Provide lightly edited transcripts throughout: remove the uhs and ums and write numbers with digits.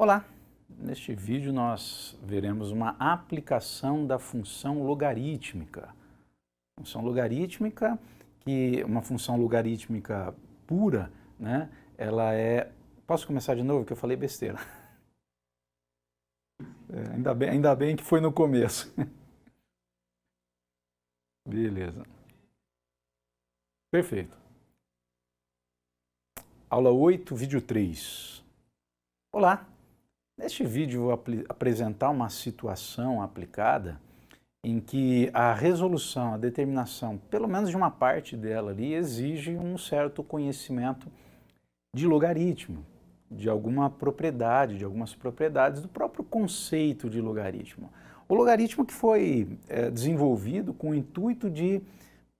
Olá! Neste vídeo nós veremos uma aplicação da função logarítmica. Função logarítmica, que uma função logarítmica pura, né? Ela é... Posso começar de novo que eu falei besteira? Ainda bem que foi no começo. Beleza. Perfeito. Aula 8, vídeo 3. Olá! Neste vídeo vou apresentar uma situação aplicada em que a resolução, a determinação, pelo menos de uma parte dela ali, exige um certo conhecimento de logaritmo, de alguma propriedade, de algumas propriedades do próprio conceito de logaritmo. O logaritmo que foi desenvolvido com o intuito de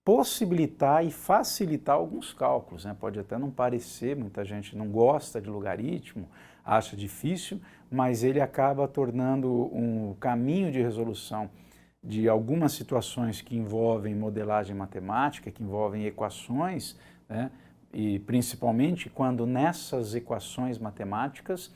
possibilitar e facilitar alguns cálculos, né? Pode até não parecer, muita gente não gosta de logaritmo, acha difícil, mas ele acaba tornando um caminho de resolução de algumas situações que envolvem modelagem matemática, que envolvem equações, né? E principalmente quando nessas equações matemáticas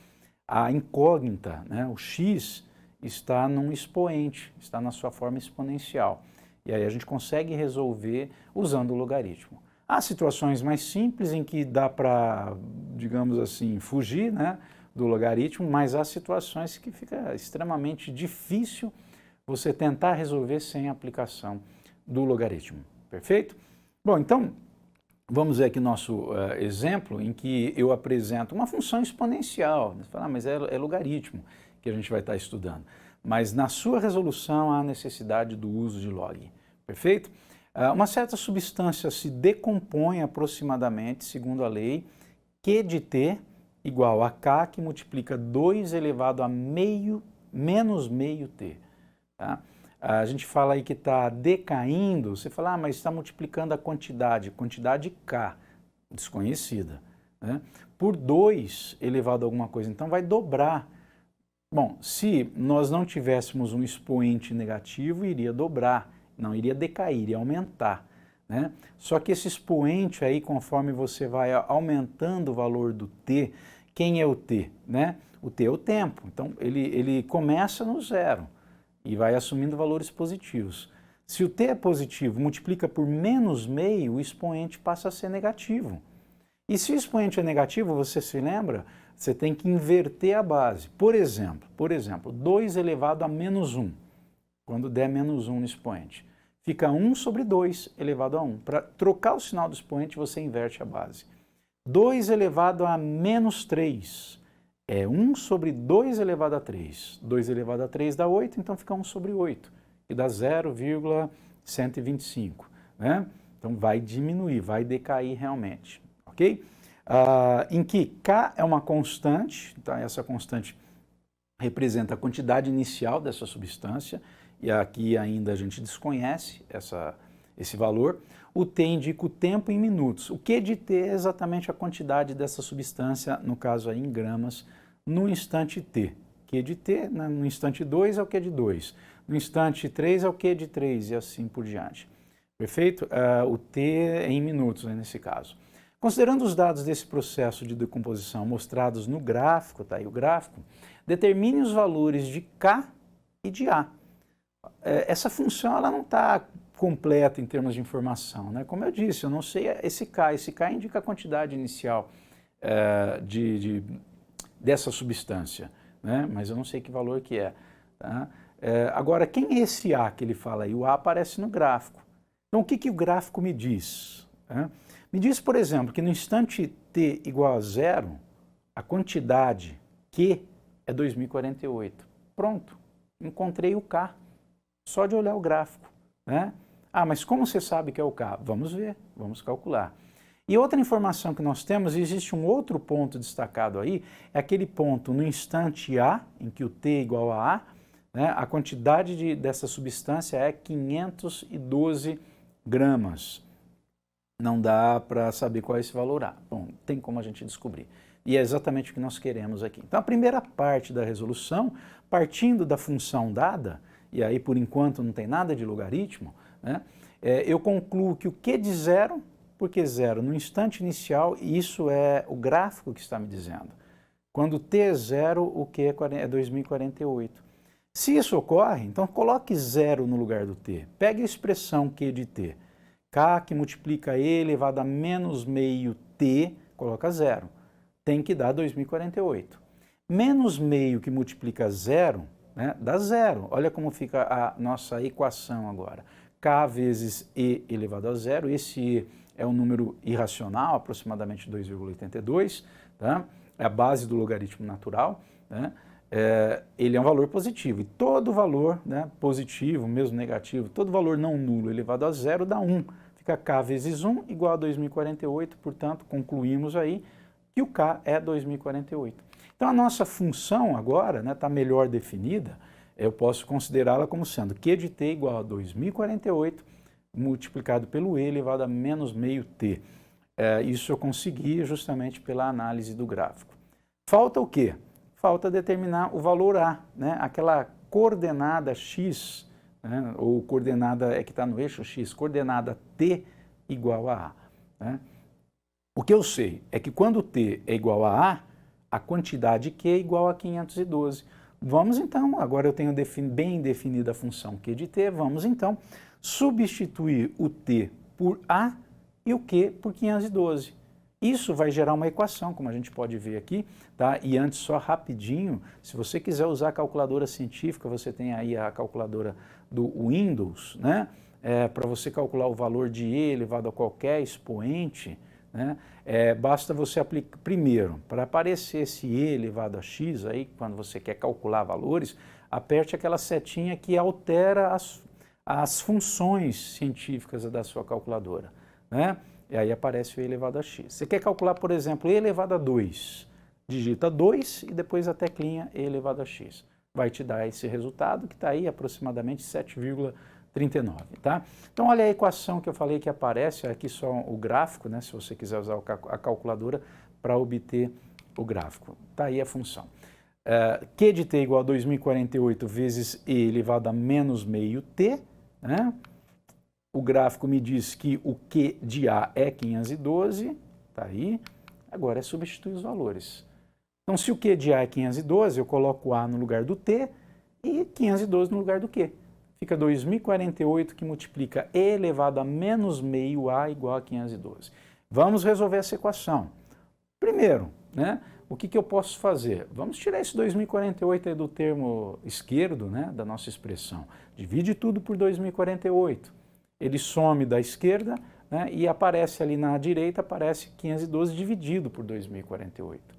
a incógnita, né? O x está num expoente, está na sua forma exponencial. E aí a gente consegue resolver usando o logaritmo. Há situações mais simples em que dá para, digamos assim, fugir, né, do logaritmo, mas há situações que fica extremamente difícil você tentar resolver sem a aplicação do logaritmo. Perfeito? Bom, então, vamos ver aqui nosso exemplo em que eu apresento uma função exponencial. Você fala, mas é logaritmo que a gente vai estar estudando. Mas na sua resolução há necessidade do uso de log. Perfeito? Uma certa substância se decompõe aproximadamente, segundo a lei, Q de T igual a K que multiplica 2 elevado a menos meio T. Tá? A gente fala aí que está decaindo, você fala, mas está multiplicando a quantidade K, desconhecida, né? Por 2 elevado a alguma coisa, então vai dobrar. Bom, se nós não tivéssemos um expoente negativo, iria dobrar, não iria decair, iria aumentar, né? Só que esse expoente aí, conforme você vai aumentando o valor do t, quem é o t, né? O t é o tempo, então ele começa no zero e vai assumindo valores positivos. Se o t é positivo, multiplica por menos meio, o expoente passa a ser negativo. E se o expoente é negativo, você se lembra? Você tem que inverter a base. Por exemplo, 2 elevado a menos 1, quando der menos 1 no expoente. Fica 1 sobre 2 elevado a 1. Para trocar o sinal do expoente, você inverte a base. 2 elevado a menos 3 é 1 sobre 2 elevado a 3. 2 elevado a 3 dá 8, então fica 1 sobre 8, que dá 0,125. Né? Então vai diminuir, vai decair realmente. Ok? Em que K é uma constante, então essa constante representa a quantidade inicial dessa substância, e aqui ainda a gente desconhece esse valor. O T indica o tempo em minutos. O Q de T é exatamente a quantidade dessa substância, no caso aí em gramas, no instante T. Q de T, no instante 2 é o Q de 2, no instante 3 é o Q de 3 e assim por diante. Perfeito? O T é em minutos, né, nesse caso. Considerando os dados desse processo de decomposição mostrados no gráfico, tá aí o gráfico, determine os valores de K e de A. Essa função ela não está completa em termos de informação, né? Como eu disse, eu não sei esse K indica a quantidade inicial dessa substância, né? Mas eu não sei que valor que é. Tá? Agora, quem é esse A que ele fala aí? O A aparece no gráfico. Então, o que o gráfico me diz? Me diz, por exemplo, que no instante t igual a 0, a quantidade Q é 2048. Pronto, encontrei o K, só de olhar o gráfico. Né? Mas como você sabe que é o K? Vamos ver, vamos calcular. E outra informação que nós temos, existe um outro ponto destacado aí, é aquele ponto no instante A, em que o T é igual a A, né? A quantidade dessa substância é 512 gramas. Não dá para saber qual é esse valor A. Bom, tem como a gente descobrir. E é exatamente o que nós queremos aqui. Então, a primeira parte da resolução, partindo da função dada, e aí por enquanto não tem nada de logaritmo, né, eu concluo que o Q de 0, porque 0 no instante inicial, e isso é o gráfico que está me dizendo. Quando t é zero, o q é 2048. Se isso ocorre, então coloque zero no lugar do t. Pegue a expressão q de t. K que multiplica e elevado a menos meio t, coloca zero. Tem que dar 2048. Menos meio que multiplica zero, né, dá zero. Olha como fica a nossa equação agora. K vezes e elevado a zero. Esse e é um número irracional, aproximadamente 2,82, tá? É a base do logaritmo natural, né? Ele é um valor positivo. E todo valor, né, positivo, mesmo negativo, todo valor não nulo elevado a zero dá 1. Fica K vezes 1 igual a 2048, portanto, concluímos aí que o K é 2048. Então, a nossa função agora está melhor definida, eu posso considerá-la como sendo Q de t igual a 2048 multiplicado pelo e elevado a menos meio t. Isso eu consegui justamente pela análise do gráfico. Falta o quê? Falta determinar o valor A, né? Aquela coordenada x, né? Ou coordenada que está no eixo x, coordenada t igual a A. Né? O que eu sei é que quando t é igual a A quantidade q é igual a 512. Vamos então, agora eu tenho bem definida a função q de t, vamos então substituir o t por A e o q por 512. Isso vai gerar uma equação, como a gente pode ver aqui, tá? E antes, só rapidinho, se você quiser usar a calculadora científica, você tem aí a calculadora do Windows, né? Para você calcular o valor de e elevado a qualquer expoente, né? Basta você aplicar, primeiro, para aparecer esse e elevado a x, aí, quando você quer calcular valores, aperte aquela setinha que altera as funções científicas da sua calculadora, né? E aí aparece o e elevado a x. Você quer calcular, por exemplo, e elevado a 2. Digita 2 e depois a teclinha e elevado a x. Vai te dar esse resultado que está aí aproximadamente 7,39, tá? Então olha a equação que eu falei que aparece, aqui só o gráfico, né? Se você quiser usar a calculadora para obter o gráfico. Está aí a função. Q de t igual a 2048 vezes e elevado a menos meio t, né? O gráfico me diz que o Q de A é 512, está aí. Agora é substituir os valores. Então, se o Q de A é 512, eu coloco A no lugar do T e 512 no lugar do Q. Fica 2048 que multiplica E elevado a menos meio A igual a 512. Vamos resolver essa equação. Primeiro, né, o que eu posso fazer? Vamos tirar esse 2048 aí do termo esquerdo, né, da nossa expressão. Divide tudo por 2048. Ele some da esquerda, né, e aparece ali na direita, aparece 512 dividido por 2048.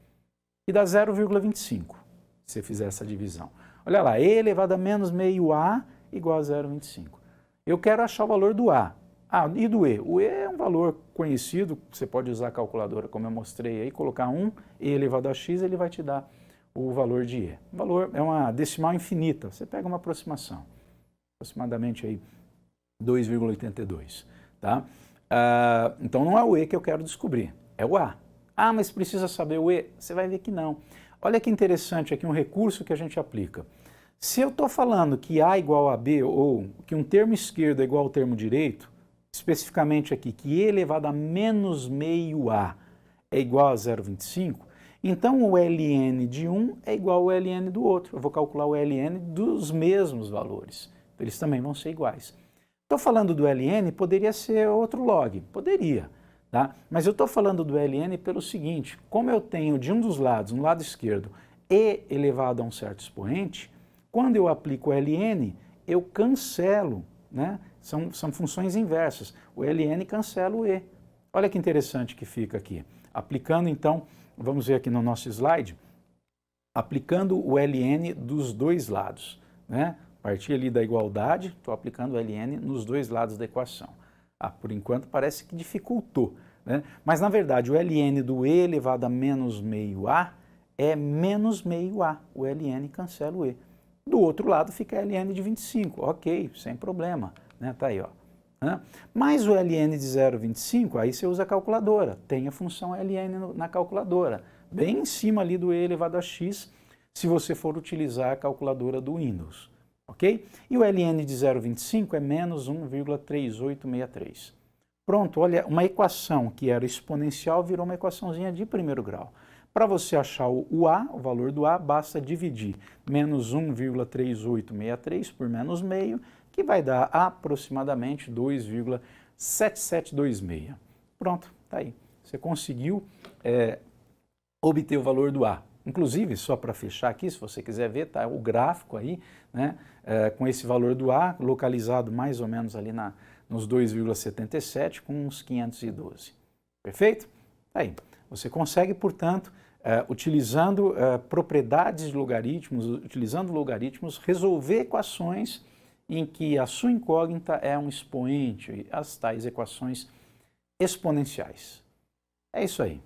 E dá 0,25, se você fizer essa divisão. Olha lá, e elevado a menos meio A igual a 0,25. Eu quero achar o valor do A. E do E? O E é um valor conhecido, você pode usar a calculadora, como eu mostrei aí, colocar 1, E elevado a x, ele vai te dar o valor de E. O valor é uma decimal infinita, você pega uma aproximação, aproximadamente aí 2,82, tá? Então não é o E que eu quero descobrir, é o A. Mas precisa saber o E? Você vai ver que não. Olha que interessante aqui um recurso que a gente aplica. Se eu estou falando que A igual a B ou que um termo esquerdo é igual ao termo direito, especificamente aqui que E elevado a menos meio A é igual a 0,25, então o ln de um é igual ao ln do outro. Eu vou calcular o ln dos mesmos valores. Eles também vão ser iguais. Estou falando do ln, poderia ser outro log, poderia, tá? Mas eu estou falando do ln pelo seguinte, como eu tenho de um dos lados, no lado esquerdo, e elevado a um certo expoente, quando eu aplico o ln, eu cancelo, né? São funções inversas, o ln cancela o e. Olha que interessante que fica aqui. Aplicando então, vamos ver aqui no nosso slide, aplicando o ln dos dois lados, né? Partir ali da igualdade, estou aplicando o ln nos dois lados da equação. Por enquanto parece que dificultou, né? Mas na verdade o ln do e elevado a menos meio a é menos meio a, o ln cancela o e. Do outro lado fica ln de 25, ok, sem problema, né? Tá aí, ó. Mas o ln de 0,25, aí você usa a calculadora, tem a função ln na calculadora, bem em cima ali do e elevado a x, se você for utilizar a calculadora do Windows. Ok? E o ln de 0,25 é menos 1,3863. Pronto, olha, uma equação que era exponencial virou uma equaçãozinha de primeiro grau. Para você achar o A, o valor do A, basta dividir menos 1,3863 por menos meio, que vai dar aproximadamente 2,7726. Pronto, está aí. Você conseguiu obter o valor do A. Inclusive, só para fechar aqui, se você quiser ver, tá o gráfico aí, né, com esse valor do A, localizado mais ou menos ali nos 2,77 com uns 512. Perfeito? Tá aí. Você consegue, portanto, utilizando propriedades de logaritmos, utilizando logaritmos, resolver equações em que a sua incógnita é um expoente, as tais equações exponenciais. É isso aí.